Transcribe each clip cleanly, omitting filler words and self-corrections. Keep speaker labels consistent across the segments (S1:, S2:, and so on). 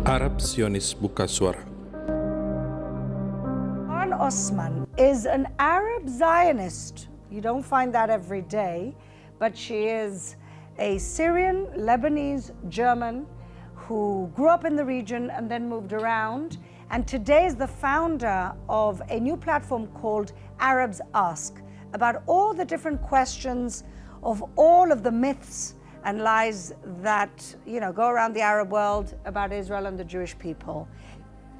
S1: Arab Zionist Buka Suara.
S2: Osman is an Arab Zionist. You don't find that every day, but she is a Syrian, Lebanese, German who grew up in the region and then moved around, and today is the founder of a new platform called Arabs Ask, about all the different questions of all of the myths and lies that, go around the Arab world about Israel and the Jewish people.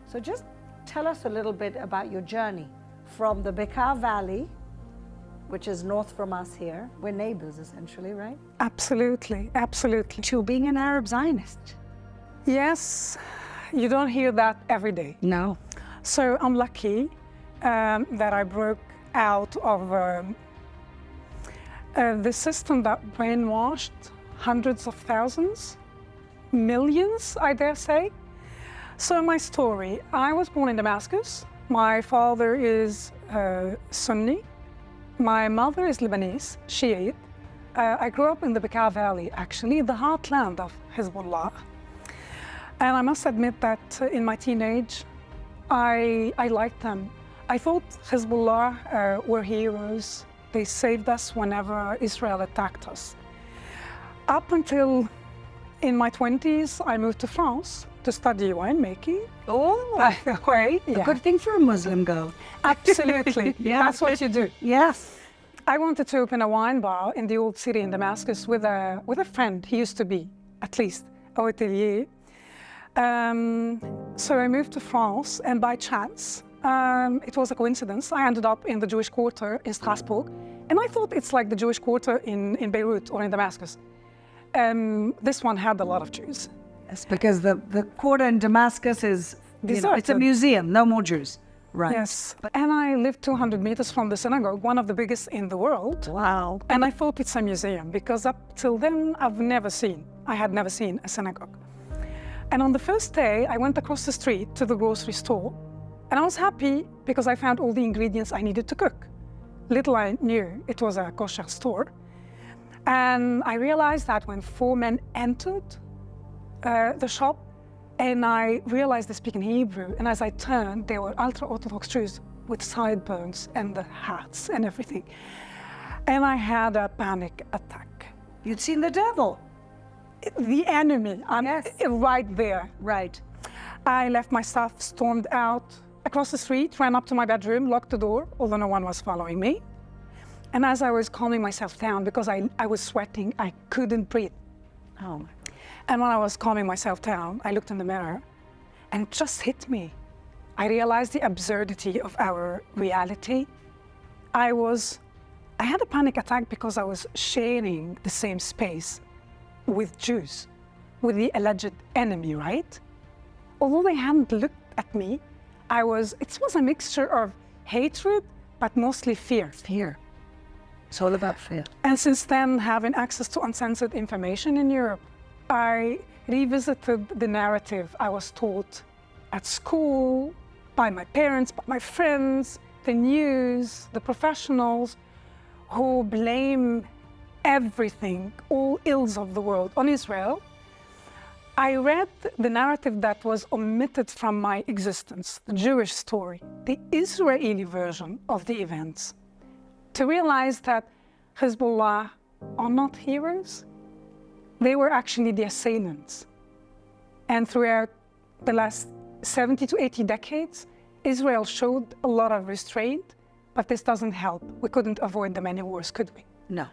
S2: So just tell us a little bit about your journey from the Buka Valley, which is north from us here. We're neighbors, essentially, right?
S3: Absolutely, absolutely.
S2: To being an Arab Zionist.
S3: Yes, you don't hear that every day.
S2: No.
S3: So I'm lucky that I broke out of the system that brainwashed hundreds of thousands, millions, I dare say. So my story, I was born in Damascus. My father is Sunni. My mother is Lebanese, Shiite. I grew up in the Buka Valley, actually, the heartland of Hezbollah. And I must admit that in my teenage, I liked them. I thought Hezbollah were heroes. They saved us whenever Israel attacked us. Up until in my 20s, I moved to France to study winemaking.
S2: Oh,
S3: by the way.
S2: A good thing for a Muslim girl.
S3: Absolutely.
S2: Yeah.
S3: That's what you do.
S2: Yes.
S3: I wanted to open a wine bar in the old city in Damascus with a friend. He used to be, at least, a hotelier. So I moved to France, and by chance, it was a coincidence, I ended up in the Jewish quarter in Strasbourg, and I thought it's like the Jewish quarter in Beirut or in Damascus. This one had a lot of Jews.
S2: Yes, because the quarter in Damascus is, it's a museum, no more Jews. Right.
S3: Yes. And I lived 200 meters from the synagogue, one of the biggest in the world.
S2: Wow.
S3: And I thought it's a museum because up till then, I had never seen a synagogue. And on the first day, I went across the street to the grocery store, and I was happy because I found all the ingredients I needed to cook. Little I knew it was a kosher store. And I realized that when 4 men entered the shop, and I realized they speak in Hebrew, and as I turned, they were ultra-Orthodox Jews with sideburns and the hats and everything. And I had a panic attack.
S2: You'd seen the devil.
S3: The enemy,
S2: Yes.
S3: Right there.
S2: Right.
S3: I left my stuff, stormed out across the street, ran up to my bedroom, locked the door, although no one was following me. And as I was calming myself down, because I was sweating, I couldn't breathe.
S2: Oh.
S3: And when I was calming myself down, I looked in the mirror, and it just hit me. I realized the absurdity of our reality. I had a panic attack because I was sharing the same space with Jews, with the alleged enemy, right? Although they hadn't looked at me, it was a mixture of hatred, but mostly fear.
S2: Fear. It's all about fear.
S3: And since then, having access to uncensored information in Europe, I revisited the narrative I was taught at school, by my parents, by my friends, the news, the professionals, who blame everything, all ills of the world, on Israel. I read the narrative that was omitted from my existence, the Jewish story, the Israeli version of the events, to realize that Hezbollah are not heroes. They were actually the assailants. And throughout the last 70 to 80 decades, Israel showed a lot of restraint, but this doesn't help. We couldn't avoid the many wars, could we?
S2: No.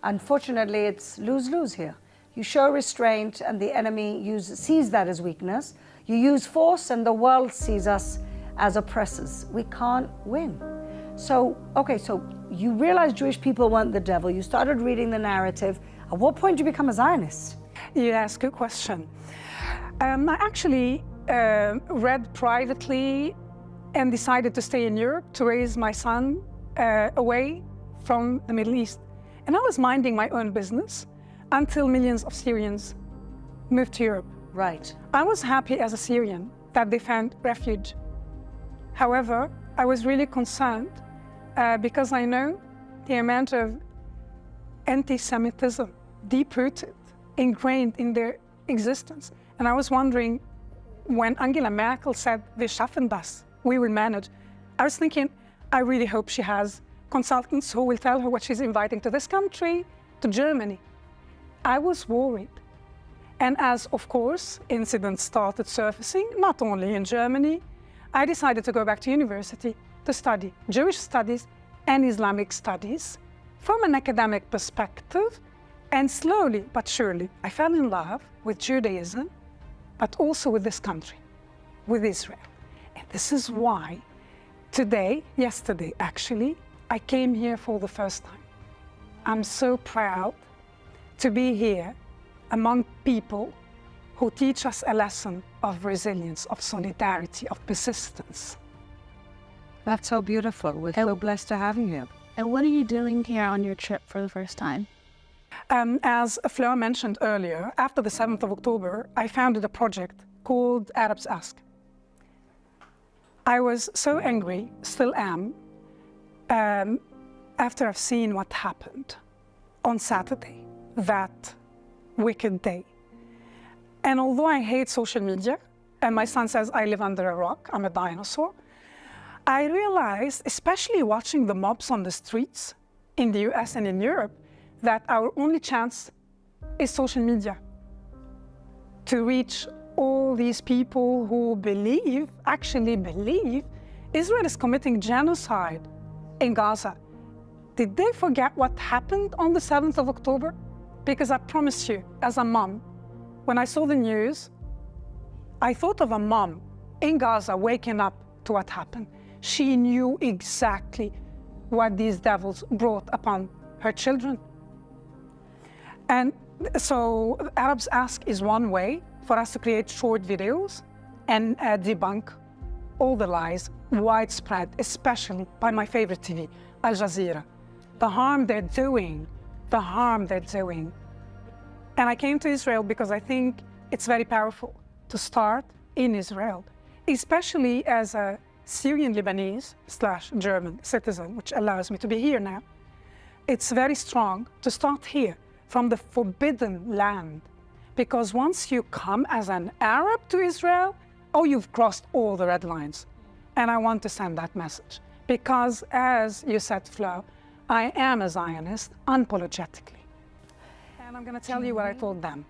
S2: Unfortunately, it's lose-lose here. You show restraint and the enemy sees that as weakness. You use force and the world sees us as oppressors. We can't win. So you realized Jewish people weren't the devil. You started reading the narrative. At what point did you become a Zionist?
S3: Yes, good question. I actually read privately and decided to stay in Europe to raise my son away from the Middle East. And I was minding my own business until millions of Syrians moved to Europe.
S2: Right.
S3: I was happy as a Syrian that they found refuge. However, I was really concerned because I know the amount of anti-Semitism deep-rooted, ingrained in their existence. And I was wondering, when Angela Merkel said, "Wir schaffen das," we will manage, I was thinking, I really hope she has consultants who will tell her what she's inviting to this country, to Germany. I was worried. And as, of course, incidents started surfacing, not only in Germany, I decided to go back to university to study Jewish studies and Islamic studies from an academic perspective. And slowly but surely, I fell in love with Judaism, but also with this country, with Israel. And this is why yesterday actually, I came here for the first time. I'm so proud to be here among people who teach us a lesson of resilience, of solidarity, of persistence.
S4: That's so beautiful. We're so blessed to have you here.
S5: And what are you doing here on your trip for the first time?
S3: As Fleur mentioned earlier, after the 7th of October, I founded a project called Arabs Ask. I was so angry, still am, after I've seen what happened on Saturday, that wicked day. And although I hate social media, and my son says I live under a rock, I'm a dinosaur, I realized, especially watching the mobs on the streets in the US and in Europe, that our only chance is social media to reach all these people who actually believe Israel is committing genocide in Gaza. Did they forget what happened on the 7th of October? Because I promise you, as a mom, when I saw the news, I thought of a mom in Gaza waking up to what happened. She knew exactly what these devils brought upon her children. And so Arabs Ask is one way for us to create short videos and debunk all the lies widespread, especially by my favorite TV, Al Jazeera. The harm they're doing. And I came to Israel because I think it's very powerful to start in Israel, especially as a Syrian Lebanese/German citizen, which allows me to be here now. It's very strong to start here from the forbidden land, because once you come as an Arab to Israel, you've crossed all the red lines. And I want to send that message because, as you said, Flo, I am a Zionist unapologetically. And I'm going to tell you what I told them.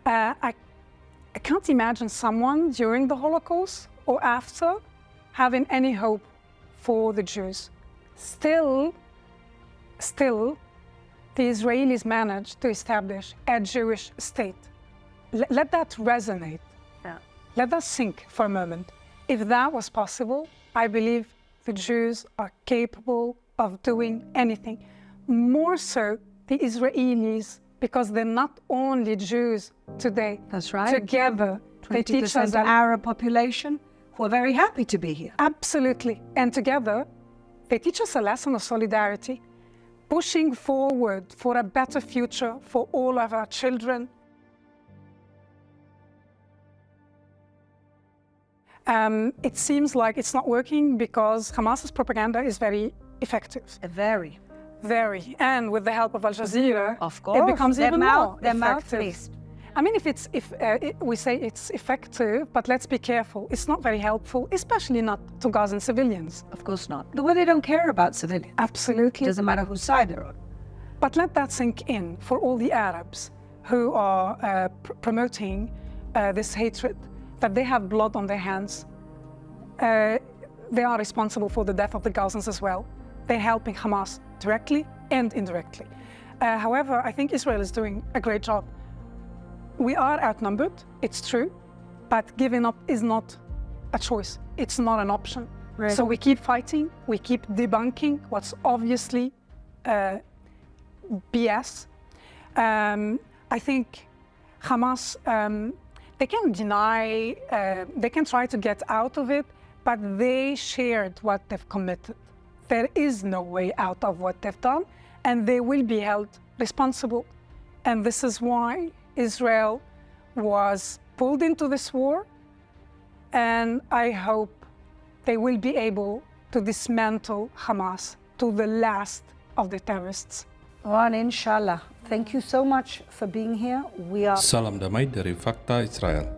S3: I can't imagine someone during the Holocaust or after having any hope for the Jews. Still, the Israelis managed to establish a Jewish state. Let that resonate.
S4: Yeah.
S3: Let that sink for a moment. If that was possible, I believe the Jews are capable of doing anything. More so the Israelis, because they're not only Jews today.
S4: That's right.
S3: Together, they teach us
S4: the Arab population who are very happy to be here.
S3: Absolutely. And together, they teach us a lesson of solidarity, pushing forward for a better future for all of our children. It seems like it's not working because Hamas's propaganda is very effective.
S4: Very.
S3: Very. And with the help of Al Jazeera,
S4: of course,
S3: it becomes even more effective.
S4: Mouthpiece.
S3: I mean, we say it's effective, but let's be careful. It's not very helpful, especially not to Gazan civilians.
S4: Of course not. The way they don't care about civilians.
S3: Absolutely.
S4: Doesn't matter whose side they're on.
S3: But let that sink in for all the Arabs who are promoting this hatred, that they have blood on their hands. They are responsible for the death of the Gazans as well. They're helping Hamas directly and indirectly. However, I think Israel is doing a great job. We are outnumbered, it's true, but giving up is not a choice. It's not an option.
S4: Right.
S3: So we keep fighting, we keep debunking what's obviously BS. I think Hamas, they can deny, they can try to get out of it, but they shared what they've committed. There is no way out of what they've done, and they will be held responsible. And this is why Israel was pulled into this war, and I hope they will be able to dismantle Hamas to the last of the terrorists.
S2: Ron, inshallah. Thank you so much for being here. We are
S1: Salam damai dari Fakta Israel.